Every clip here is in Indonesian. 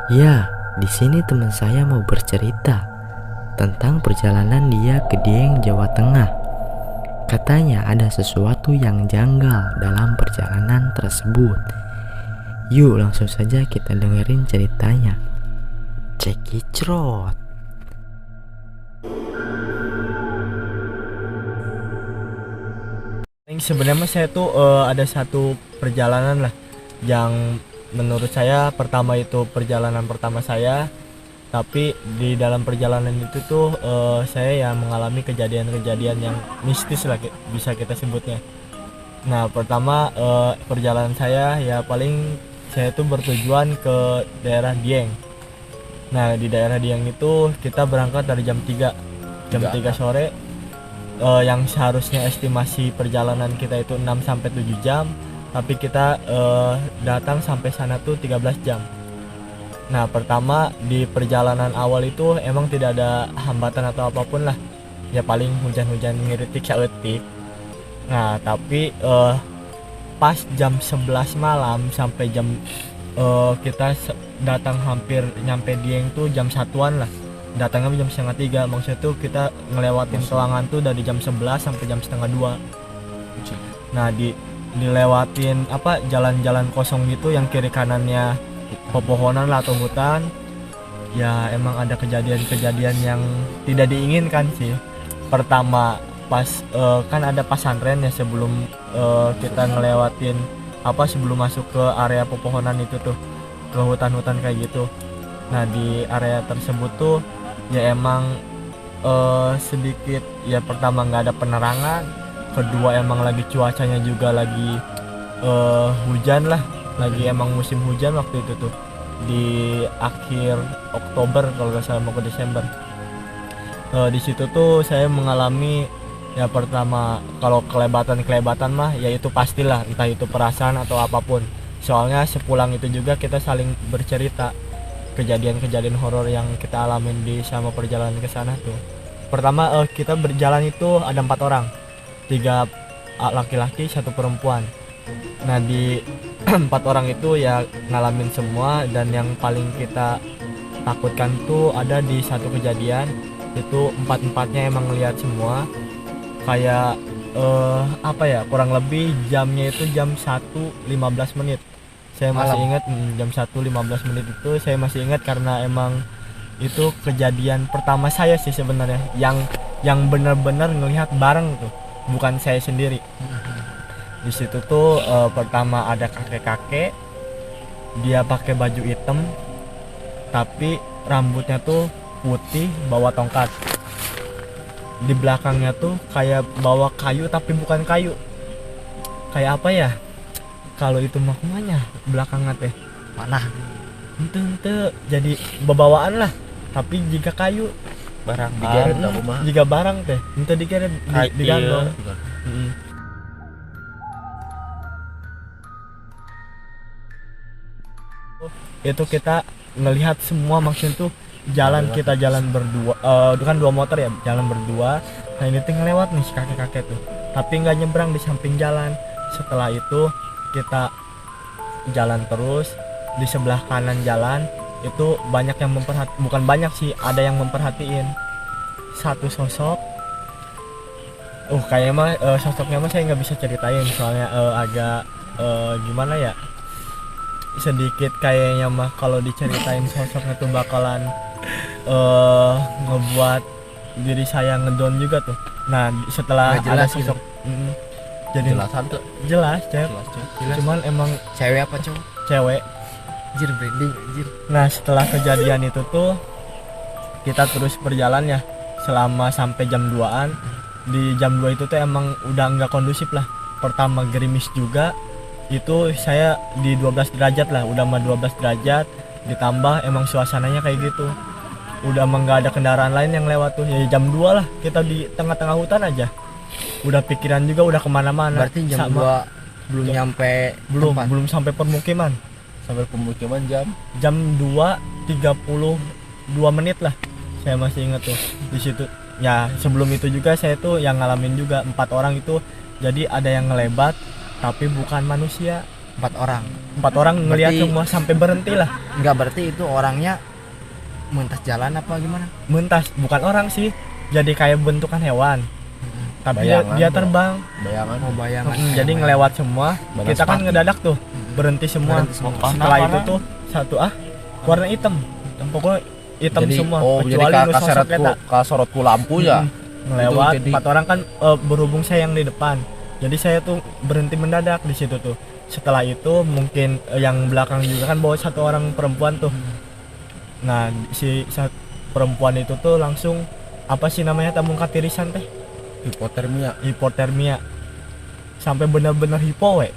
Ya, di sini teman saya mau bercerita tentang perjalanan dia ke Dieng, Jawa Tengah. Katanya ada sesuatu yang janggal dalam perjalanan tersebut. Yuk langsung saja kita dengerin ceritanya. Cekicrot. Sebenarnya saya tuh ada satu perjalanan lah yang menurut saya pertama itu perjalanan pertama saya, tapi di dalam perjalanan itu tuh saya ya mengalami kejadian-kejadian yang mistis lah bisa kita sebutnya. Nah pertama perjalanan saya ya paling saya tuh bertujuan ke daerah Dieng. Nah di daerah Dieng itu kita berangkat dari jam 3 sore, yang seharusnya estimasi perjalanan kita itu 6 sampai 7 jam, tapi kita datang sampai sana tuh 13 jam. Nah, pertama di perjalanan awal itu emang tidak ada hambatan atau apapun lah. Ya paling hujan-hujan ngiritik saeutik. Nah, tapi pas jam 11 malam sampai kita datang hampir nyampe Dieng tuh jam 1-an lah. Datangnya jam setengah 3, maksudnya tuh kita ngelewatin Soangan tuh dari jam 11 sampai jam setengah 2. Nah dilewatin jalan-jalan kosong gitu yang kiri kanannya pepohonan lah atau hutan. Ya emang ada kejadian-kejadian yang tidak diinginkan sih. Pertama pas kan ada pesantren ya sebelum kita ngelewatin sebelum masuk ke area pepohonan itu tuh, ke hutan-hutan kayak gitu. Nah di area tersebut tuh ya emang sedikit ya, pertama nggak ada penerangan, kedua emang lagi cuacanya juga lagi hujan lah, lagi emang musim hujan waktu itu tuh di akhir Oktober kalau nggak salah mau ke Desember. Di situ tuh saya mengalami ya pertama kalau kelebatan mah ya itu pastilah, entah itu perasaan atau apapun, soalnya sepulang itu juga kita saling bercerita kejadian-kejadian horor yang kita alamin di sama perjalanan ke sana tuh. Pertama kita berjalan itu ada 4 orang, 3 laki-laki 1 perempuan. Nah di 4 orang itu ya ngalamin semua, dan yang paling kita takutkan tuh ada di satu kejadian itu 4-empatnya emang ngelihat semua kayak kurang lebih jamnya itu jam 1.15 menit. Saya masih ingat jam 1.15 menit itu saya masih ingat karena emang itu kejadian pertama saya sih sebenarnya yang benar-benar ngelihat bareng tuh, bukan saya sendiri. Di situ tuh pertama ada kakek-kakek, dia pakai baju hitam tapi rambutnya tuh putih, bawa tongkat. Di belakangnya tuh kayak bawa kayu tapi bukan kayu. Kayak apa ya? Kalau itu mah kumanya belakangnya teh Mana? ente jadi bebawaan lah, tapi jika kayu Barang digeret aku mah. jika barang teh ente digeret digandong. Itu kita ngelihat semua, maksudnya tuh kita jalan berdua, kan 2 motor ya, jalan berdua. Nah ini tuh ngelewat nih si kakek-kakek tuh, tapi nggak nyebrang di samping jalan. Setelah itu kita jalan terus, di sebelah kanan jalan itu banyak yang bukan banyak sih, ada yang memperhatiin satu sosok. Kayaknya mah sosoknya mah saya nggak bisa ceritain soalnya agak gimana ya, sedikit kayaknya mah kalau diceritain sosoknya tuh bakalan ngebuat diri saya ngedon juga tuh. Nah setelah ada sosok jadi Jelasan tuh. jelas cewek, cuman emang Cewek apa cowok? cewek. Anjir branding anjir. Nah setelah kejadian itu tuh kita terus berjalan ya selama sampai jam 2-an. Di jam 2 itu tuh emang udah nggak kondusif lah. Pertama gerimis juga, itu saya di 12 derajat lah, udah mah 12 derajat, ditambah emang suasananya kayak gitu, udah emang nggak ada kendaraan lain yang lewat tuh. Ya jam 2 lah kita di tengah-tengah hutan aja, udah pikiran juga udah kemana-mana. Berarti jam 2 belum nyampe tempat. belum sampai permukiman. Sampai pemukiman jam 2.32 menit lah, saya masih ingat tuh di situ. Ya sebelum itu juga saya tuh yang ngalamin juga 4 orang itu, jadi ada yang ngelebat tapi bukan manusia, 4 orang. 4 orang ngelihat Berarti- semua sampai berhenti lah. Enggak, berarti itu orangnya mentas jalan apa gimana? Mentas, bukan orang sih, jadi kayak bentukan hewan, tapi Bayangan, dia Bro. terbang. Bayangan. Oh, bayangan. Jadi ngelewat semua, Balas kita kan pati. ngedadak tuh, berhenti semua. Berhenti semua. Setelah itu tuh satu warna hitam, pokoknya hitam Jadi semua, jadi kecuali nu sosok kasorotku kita. kasorotku lampu ya. Ngelewat. Itu jadi- 4 orang kan berhubung saya yang di depan, jadi saya tuh berhenti mendadak di situ tuh. Setelah itu mungkin yang belakang juga kan bawa 1 orang perempuan tuh. Nah si perempuan itu tuh langsung apa sih namanya, tabung katirisan teh, Hipotermia. hipotermia, sampai bener-bener hipo we.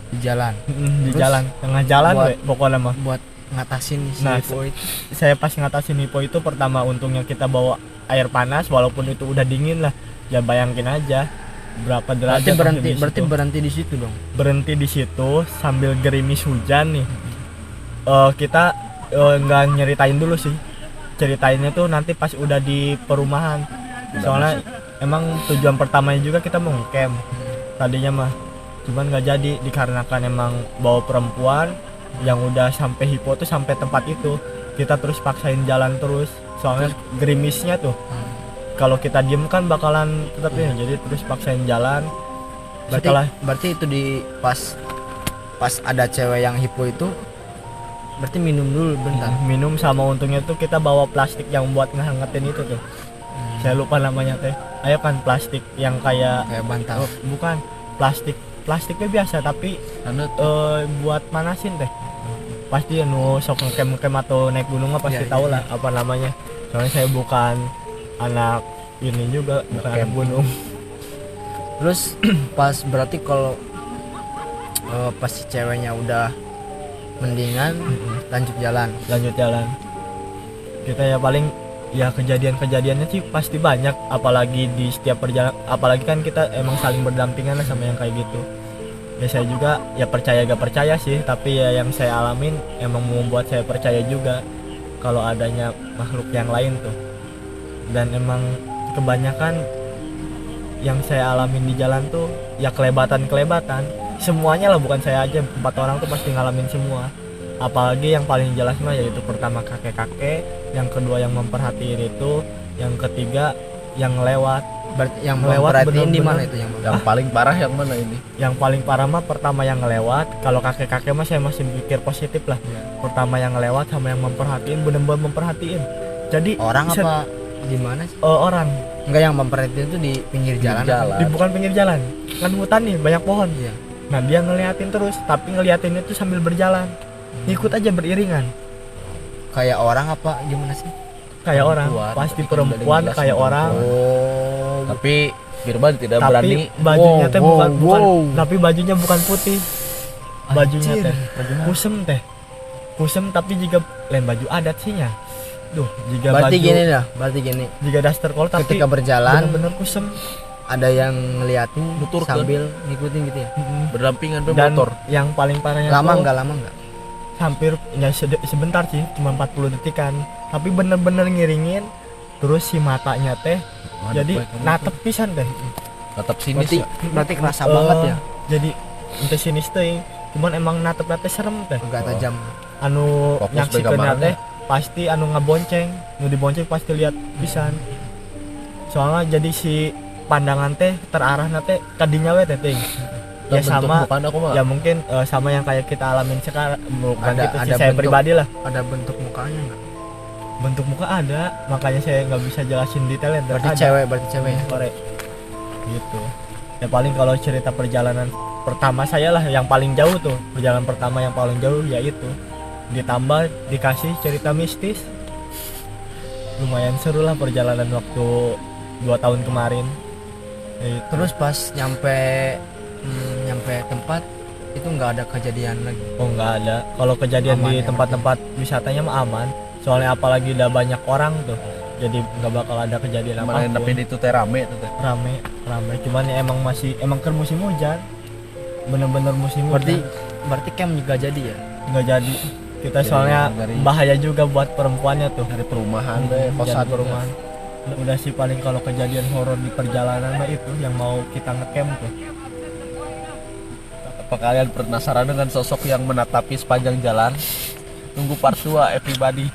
Di jalan Di Terus jalan, tengah jalan buat- we pokoknya mah. buat ngatasin si Nah, hipo itu. Saya pas ngatasin hipo itu, pertama untungnya kita bawa air panas walaupun itu udah dingin lah. Ya bayangin aja berapa derajat. Berarti berhenti di situ dong. Berhenti di situ sambil gerimis hujan nih. Kita nggak nyeritain dulu sih, ceritainnya tuh nanti pas udah di perumahan. Soalnya emang tujuan pertamanya juga kita mau camp tadinya mah, cuman nggak jadi dikarenakan emang bawa perempuan yang udah sampai hipo tuh, sampai tempat itu kita terus paksain jalan terus, soalnya gerimisnya tuh kalau kita diem kan bakalan tetap ya, jadi terus paksain jalan. Berarti itu di pas ada cewek yang hipo itu berarti minum dulu bentar. minum, sama untungnya tuh kita bawa plastik yang buat ngehangatin itu tuh. Saya lupa namanya teh. Ayo kan plastik yang kayak Kayak bantal. bukan plastiknya biasa tapi Karena buat manasin teh. Pasti nu sok ngecamp atau naik gunung mah pasti Iya, tahu iya, lah apa namanya. Soalnya saya bukan anak ini juga, bukan anak gunung. Terus pas berarti kalau pas si ceweknya udah mendingan lanjut jalan. Lanjut jalan. Kita ya paling ya kejadiannya sih pasti banyak, apalagi di setiap perjalanan, apalagi kan kita emang saling berdampingan lah sama yang kayak gitu. Ya saya juga ya percaya gak percaya sih, tapi ya yang saya alamin emang membuat saya percaya juga kalau adanya makhluk yang lain tuh. Dan emang kebanyakan yang saya alamin di jalan tuh ya kelebatan semuanya lah, bukan saya aja, 4 orang tuh pasti ngalamin semua. Apalagi yang paling jelas mah yaitu pertama kakek-kakek, yang kedua yang memperhatiin itu, yang ketiga yang lewat. Berarti yang Lewat memperhatiin di mana bener-bener. itu yang yang paling parah yang mana ini? Yang paling parah mah pertama yang ngelewat. Kalau kakek-kakek mah saya masih pikir positif lah. Pertama yang ngelewat sama yang memperhatiin, bener-bener memperhatiin. Jadi orang set- apa di mana sih? orang Enggak, yang memperhatiin itu di pinggir jalan. jalan. di bukan pinggir jalan, kan hutan nih banyak pohon. Iya. Nah dia ngeliatin terus, tapi ngeliatinnya tuh sambil berjalan, ikut aja beriringan Kayak orang apa gimana sih? kayak orang. Perempuan, Pasti tapi kan perempuan udah kayak dijelasin orang. Oh. Tapi Firman tidak Tapi berani. bajunya teh bukan wow. tapi bajunya bukan putih. Bajunya Anjir. teh kusem teh. Kusem tapi juga lain baju adat sihnya. Duh, jika Berarti baju gini dah, berarti gini. jika daster kol tapi Ketika berjalan bener-bener kusem. ada yang ngeliatin Nuturkan. sambil ngikutin gitu ya. Berdampingan be Dan motor. yang paling parahnya Lama tuh enggak? hampir ya sebentar sih, cuma 40 detikan. Tapi bener-bener ngiringin, terus si matanya teh jadi natep pisan teh. Tetap sini Berarti sih. berarti kerasa banget ya. Jadi ente sinis teh, cuman emang natep teh serem teh. Agak tajam. Anu Fokus nyaksikeun begamannya. teh pasti anu ngabonceng, nu dibonceng pasti lihat pisan. Soalnya jadi si pandangan teh terarah teh kadinya we teh ting. Ya sama bukan aku mah. ya mungkin sama yang kayak kita alamin sekarang, bukan Ada- gitu sih, ada saya bentuk- pribadi lah. Ada bentuk mukanya enggak? Bentuk muka ada, makanya saya nggak bisa jelasin detailnya. Berarti Ada. berarti cewek ya. Korek. Gitu. Ya paling kalau cerita perjalanan pertama saya lah yang paling jauh tuh, perjalanan pertama yang paling jauh yaitu ditambah dikasih cerita mistis. Lumayan seru lah perjalanan waktu 2 tahun kemarin. Ya itu. Terus pas nyampe tempat itu nggak ada kejadian lagi. Oh nggak ada. Kalau kejadian Aman di ya, tempat-tempat wisatanya mah aman. Soalnya apalagi udah banyak orang tuh, jadi nggak bakal ada kejadian Mana apapun. tapi itu teh rame tuh teh. Rame. Cuman ya emang ke musim hujan. Bener-bener musim Berarti hujan. camp juga jadi ya. Nggak jadi. Kita Jadi soalnya dari- bahaya juga buat perempuannya tuh. Dari perumahan deh, Jangan kosan perumahan. Udah sih paling kalau kejadian horor di perjalanan mah itu yang mau kita ngecamp tuh. Apa kalian penasaran dengan sosok yang menatapi sepanjang jalan? Tunggu part 2 everybody.